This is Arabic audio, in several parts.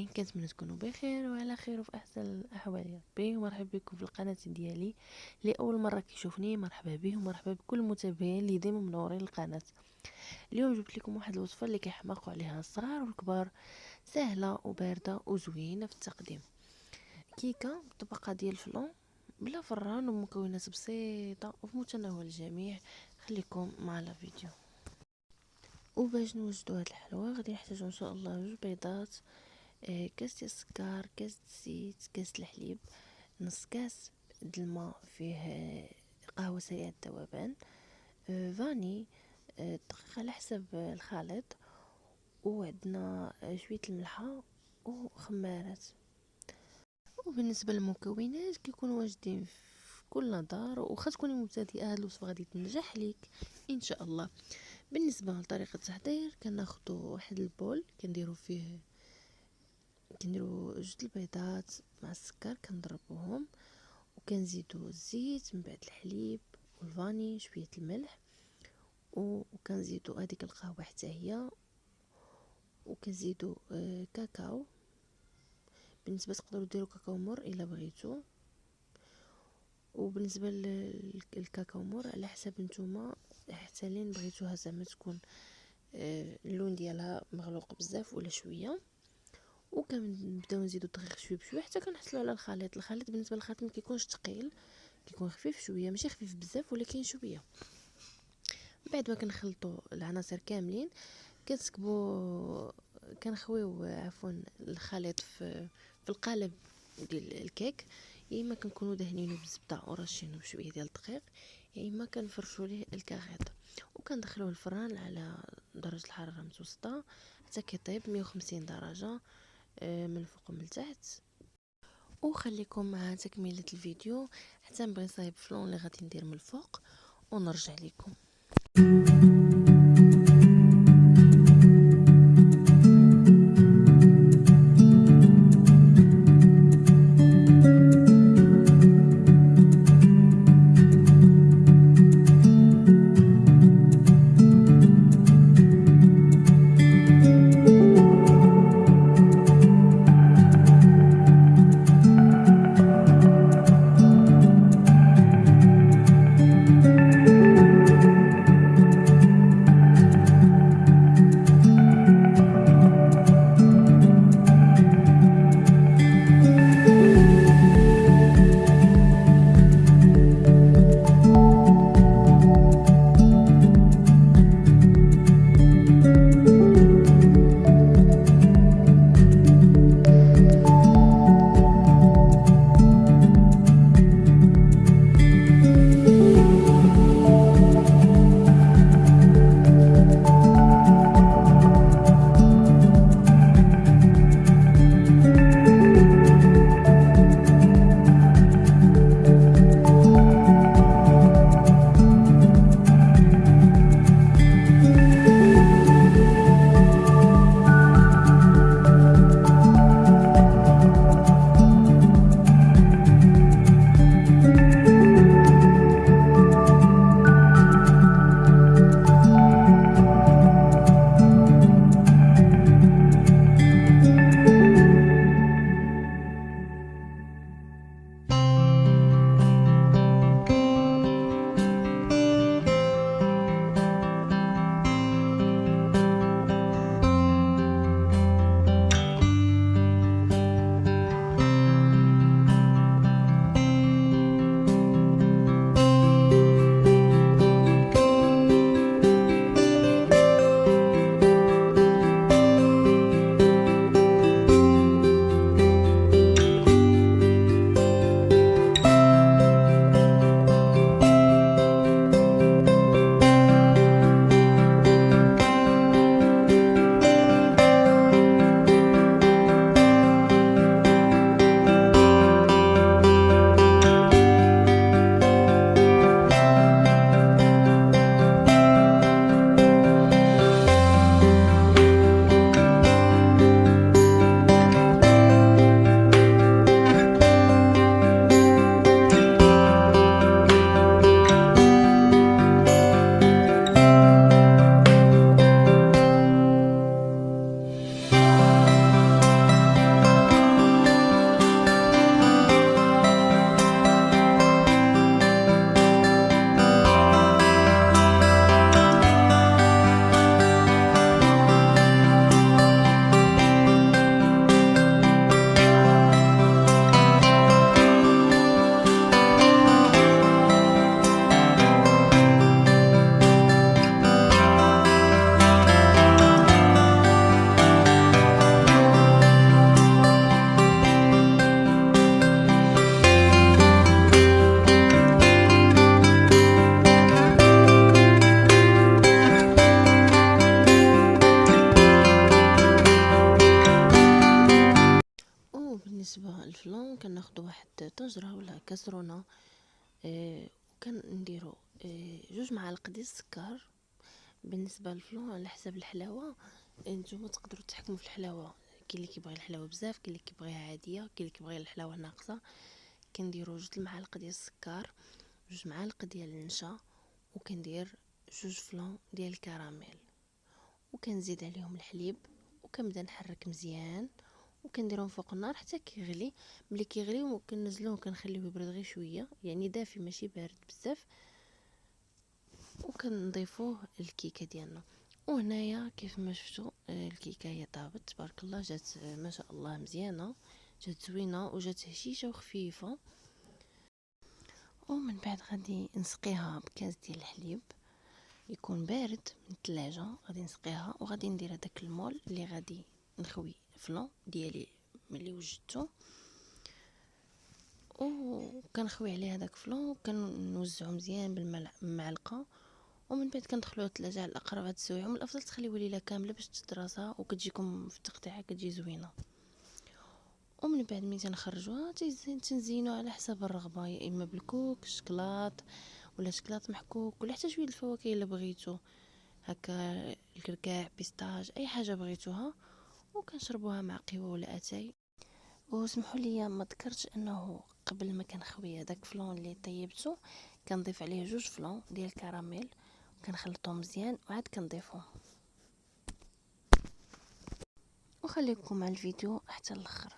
مستمعين، كنتمنى تكونوا بخير وعلى خير وفي احسن الاحوال يا ربي. ومرحبا بكم في القناه ديالي. لاول مره كيشوفني مرحبا به ومرحبا بكل المتابعين اللي ديما منورين القناه. اليوم جبت لكم واحد الوصفه اللي كيحماقوا عليها الصغار والكبار، سهله وبارده وزوينه في التقديم. كيكه طبقه ديال الفلون بلا فران ومكونات بسيطه وفي متناول الجميع. خليكم مع الفيديو. وباش نوجدوا هاد الحلوى غادي نحتاجو ان شاء الله 2 بيضات، كاس ديال السكر، كاس الزيت، كاس الحليب، نص كاس د الماء فيه قهوه سريعه الذوبان، فاني، دقيق على حسب الخليط، وعندنا شويه الملحه وخمارات. وبالنسبه للمكونات كيكونوا واجدين في كل دار، وخا تكوني مبتدئه هاد الوصفه غادي تنجح ليك ان شاء الله. بالنسبه لطريقه التحضير كناخذوا واحد البول كنديروا 2 البيضات مع السكر كنضربوهم، وكنزيدوا الزيت، من بعد الحليب والفاني، شويه الملح، وكنزيدوا هذيك القهوه حتى هي، وكنزيدوا كاكاو. بالنسبه تقدروا ديروا كاكاو مر الا بغيتوا. وبالنسبه للكاكاو مر على حسب نتوما حتى لين بغيتوها زعما تكون اللون ديالها مغلوق بزاف ولا شويه. وكنبداو نزيدو الدقيق شويه بشويه حتى كنحصلوا على الخليط. بالنسبه للخليط ما كيكونش ثقيل، كيكون خفيف شويه، ماشي خفيف بزاف ولكن شويه. بعد ما كنخلطوا العناصر كاملين كنخويو الخليط في القالب ديال الكيك. يا اما كنكونوا دهنينو بالزبده ورشينو بشويه ديال الدقيق، يا اما كنفرشوا ليه الكاغيط وكندخلوه الفران على درجه الحراره متوسطه حتى كيطيب 150 درجه من الفوق ومن التحت. وخليكم مع تكمله الفيديو حتى نبغي نصايب فلون اللي غادي ندير من الفوق ونرجع لكم. طنجره ولا كاسرونه. وكنديروا 2 معالق ديال السكر. بالنسبه للفلون على حسب الحلاوه، نتوما تقدروا تحكموا في الحلاوه، كاين اللي كيبغي الحلاوه بزاف، كاين اللي كيبغيها عاديه، كاين اللي كيبغي الحلاوه ناقصه. كنديروا 2 المعالق ديال السكر، 2 معالق ديال النشا، وكندير 2 فلون ديال الكراميل، وكنزيد عليهم الحليب، وكنبدا نحرك مزيان، وكنديرهم فوق النار حتى كيغلي. ملي كيغلي كنزلوه وكنخليوه يبرد غير شويه، يعني دافي ماشي بارد بزاف، وكنضيفوه للكيكه ديالنا. وهنايا كيف ما شفتوا الكيكه هي طابت تبارك الله، جات ما شاء الله مزيانه، جات زوينه وجات هشيشه وخفيفه. ومن بعد غادي نسقيها بكاس ديال الحليب يكون بارد من الثلاجه، غادي نسقيها وغادي ندير هذاك المول اللي غادي نخوي الفلون ديالي ملي وجدته، وكنخوي عليه هذاك الفلون وكنوزعو مزيان بالمعلقه. ومن بعد كندخلوه الثلاجه على الاقرب هاد السوايع، ومن الافضل تخليوه ليله كامله باش تدراسها وكتجيكم في التقطيعه كتجي زوينه. ومن بعد ملي تنخرجوها تنزينوا على حسب الرغبه، يا اما بالكوك شكلاط ولا شكلاط محكوك ولا حتى شويه الفواكه الا بغيتو، هكا الكركاع بيستاج اي حاجه بغيتوها. وكنشربوها مع قهوه ولا اتاي. وسمحوا لي ما ذكرتش انه قبل ما كنخوي هذاك فلون اللي طيبته كنضيف عليه 2 فلون ديال الكراميل، وكنخلطهم مزيان وعاد كنضيفهم. وخليكم مع الفيديو حتى الاخر.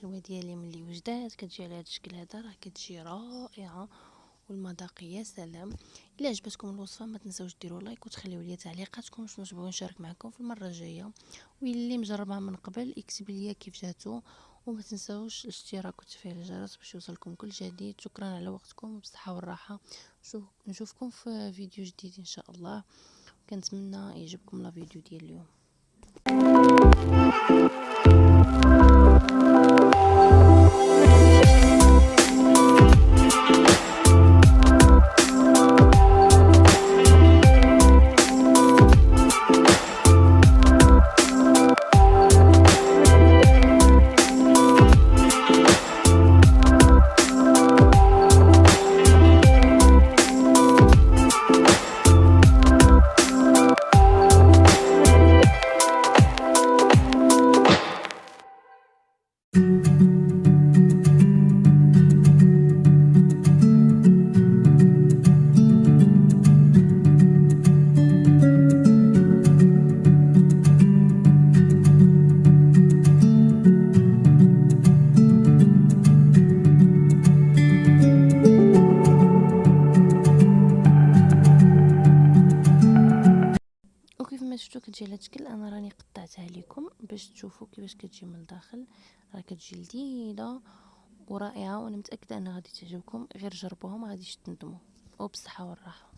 الحلوه ديالي ملي وجدات كتجي على هذا الشكل هذا، راه كتجي رائعه والمذاق يا سلام. الا عجبتكم الوصفه ما تنساوش ديروا لايك وتخليوا لي تعليقاتكم شنو تبغوا نشارك معكم في المره الجايه، واللي مجربها من قبل يكتب لي كيف جاتو، وما تنساوش الاشتراك وتفعيل الجرس باش يوصلكم كل جديد. شكرا على وقتكم بالصحه والراحه، نشوفكم في فيديو جديد ان شاء الله. كنتمنى يعجبكم لا فيديو ديال اليوم. وكيف ما شفتوا كتجي على شكل، انا راني قطعتها لكم باش تشوفوا كيفاش كتجي من الداخل. راه كتجي لذيذه ورائعه، وانا متاكده انها غادي تعجبكم. غير جربوها ما غاديش تندموا. وبالصحه والراحه.